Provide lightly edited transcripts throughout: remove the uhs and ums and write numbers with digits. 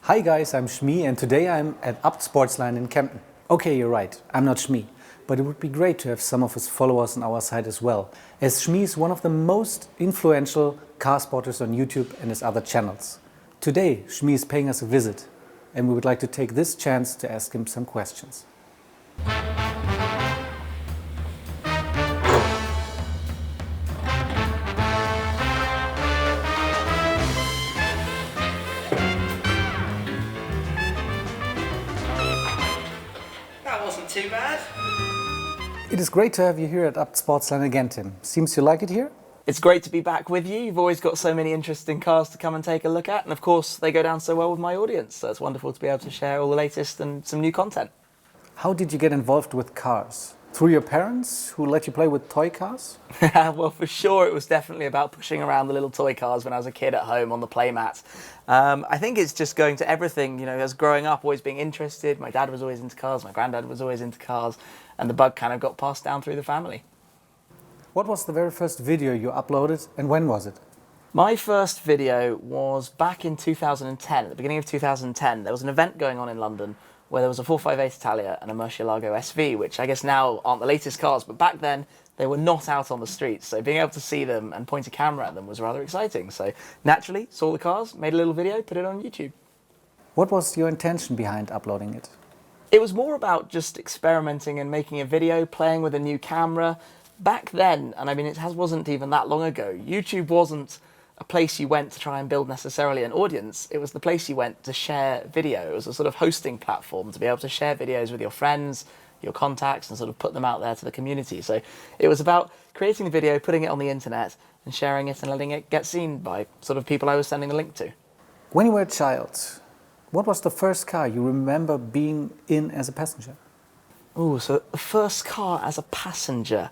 Hi guys, I'm Shmee and today I'm at ABT Sportsline in Kempten. Okay, you're right, I'm not Shmee, but it would be great to have some of his followers on our side as well, as Shmee is one of the most influential car spotters on YouTube and his other channels. Today, Shmee is paying us a visit and we would like to take this chance to ask him some questions. Too bad. It is great to have you here at ABT Sportsline again, Tim. Seems you like it here? It's great to be back with you. You've always got so many interesting cars to come and take a look at, and of course they go down so well with my audience, so it's wonderful to be able to share all the latest and some new content. How did you get involved with cars? Through your parents who let you play with toy cars? Well, for sure it was definitely about pushing around the little toy cars when I was a kid at home on the playmat. I think it's just going to everything, you know, as growing up, always being interested. My dad was always into cars, my granddad was always into cars, and the bug kind of got passed down through the family. What was the very first video you uploaded and when was it? My first video was back in 2010, at the beginning of 2010. There was an event going on in London where there was a 458 Italia and a Murcielago SV, which I guess now aren't the latest cars, but back then they were not out on the streets. So being able to see them and point a camera at them was rather exciting. So naturally, saw the cars, made a little video, put it on YouTube. What was your intention behind uploading it? It was more about just experimenting and making a video, playing with a new camera. Back then, and I mean it wasn't even that long ago, YouTube wasn't a place you went to try and build necessarily an audience. It was the place you went to share video. It was a sort of hosting platform to be able to share videos with your friends, your contacts, and sort of put them out there to the community. So it was about creating the video, putting it on the internet, and sharing it and letting it get seen by sort of people I was sending the link to. When you were a child, what was the first car you remember being in as a passenger? Oh, so the first car as a passenger.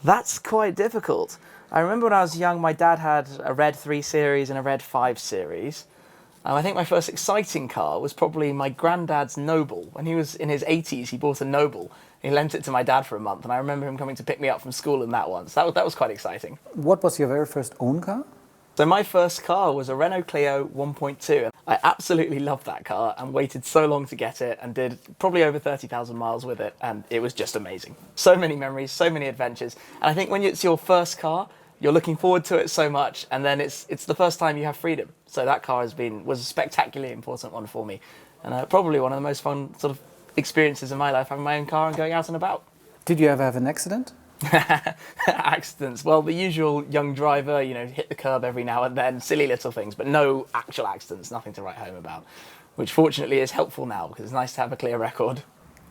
That's quite difficult. I remember when I was young, my dad had a Red 3 Series and a Red 5 Series. I think my first exciting car was probably my granddad's Noble. When he was in his 80s, he bought a Noble. He lent it to my dad for a month, and I remember him coming to pick me up from school in that one. So that was quite exciting. What was your very first own car? So my first car was a Renault Clio 1.2. I absolutely loved that car and waited so long to get it and did probably over 30,000 miles with it, and it was just amazing. So many memories, so many adventures. And I think when it's your first car, you're looking forward to it so much, and then it's the first time you have freedom. So that car was a spectacularly important one for me, and probably one of the most fun sort of experiences in my life, having my own car and going out and about. Did you ever have an accident? Accidents. Well, the usual young driver, you know, hit the curb every now and then, silly little things, but no actual accidents, nothing to write home about, which fortunately is helpful now because it's nice to have a clear record.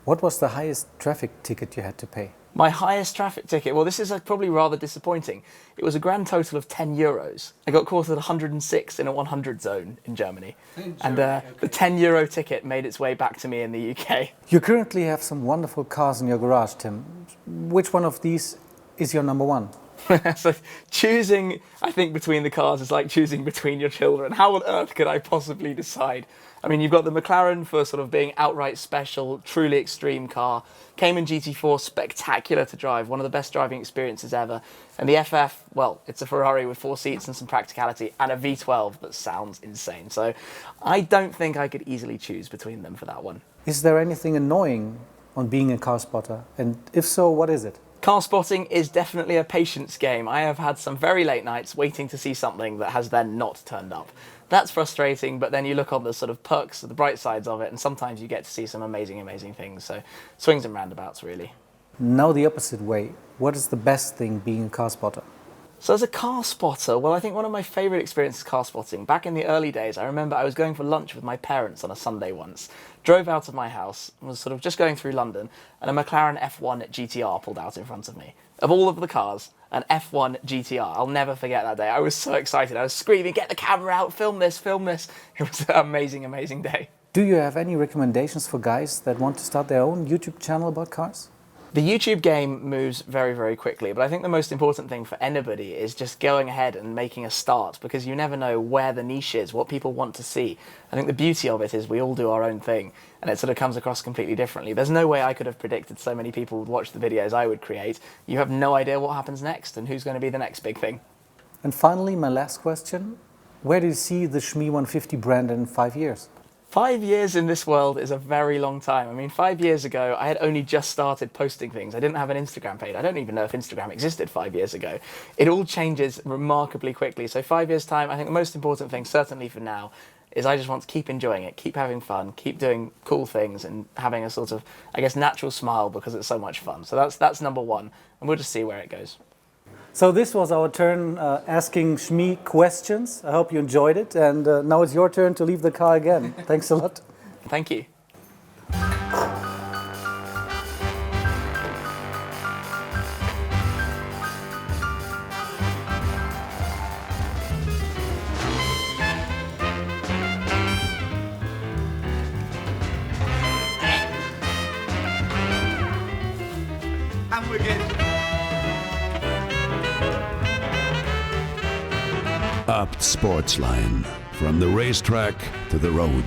What was the highest traffic ticket you had to pay? My highest traffic ticket, well, this is probably rather disappointing. It was a grand total of 10 euros. I got caught at 106 in a 100 zone in Germany. The 10 euro ticket made its way back to me in the UK. You currently have some wonderful cars in your garage, Tim. Which one of these is your number one? So choosing, I think, between the cars is like choosing between your children. How on earth could I possibly decide? I mean, you've got the McLaren for sort of being outright special, truly extreme car. Cayman GT4, spectacular to drive, one of the best driving experiences ever. And the FF, well, it's a Ferrari with 4 seats and some practicality, and a V12 that sounds insane. So I don't think I could easily choose between them for that one. Is there anything annoying on being a car spotter? And if so, what is it? Car spotting is definitely a patience game. I have had some very late nights waiting to see something that has then not turned up. That's frustrating, but then you look on the sort of perks, the bright sides of it, and sometimes you get to see some amazing, amazing things. So swings and roundabouts, really. Now the opposite way. What is the best thing being a car spotter? So as a car spotter, well, I think one of my favourite experiences car spotting, back in the early days, I remember I was going for lunch with my parents on a Sunday once, drove out of my house, was sort of just going through London, and a McLaren F1 GTR pulled out in front of me. Of all of the cars, an F1 GTR. I'll never forget that day. I was so excited. I was screaming, get the camera out, film this, film this. It was an amazing, amazing day. Do you have any recommendations for guys that want to start their own YouTube channel about cars? The YouTube game moves very, very quickly, but I think the most important thing for anybody is just going ahead and making a start, because you never know where the niche is, what people want to see. I think the beauty of it is we all do our own thing, and it sort of comes across completely differently. There's no way I could have predicted so many people would watch the videos I would create. You have no idea what happens next and who's going to be the next big thing. And finally, my last question. Where do you see the Shmee150 brand in 5 years? 5 years in this world is a very long time. I mean, 5 years ago, I had only just started posting things. I didn't have an Instagram page. I don't even know if Instagram existed 5 years ago. It all changes remarkably quickly. So 5 years' time, I think the most important thing, certainly for now, is I just want to keep enjoying it, keep having fun, keep doing cool things and having a sort of, I guess, natural smile because it's so much fun. So that's number one, and we'll just see where it goes. So this was our turn asking Shmee questions. I hope you enjoyed it, and now it's your turn to leave the car again. Thanks a lot. Thank you. And we're good. Abt Sportsline. From the racetrack to the road.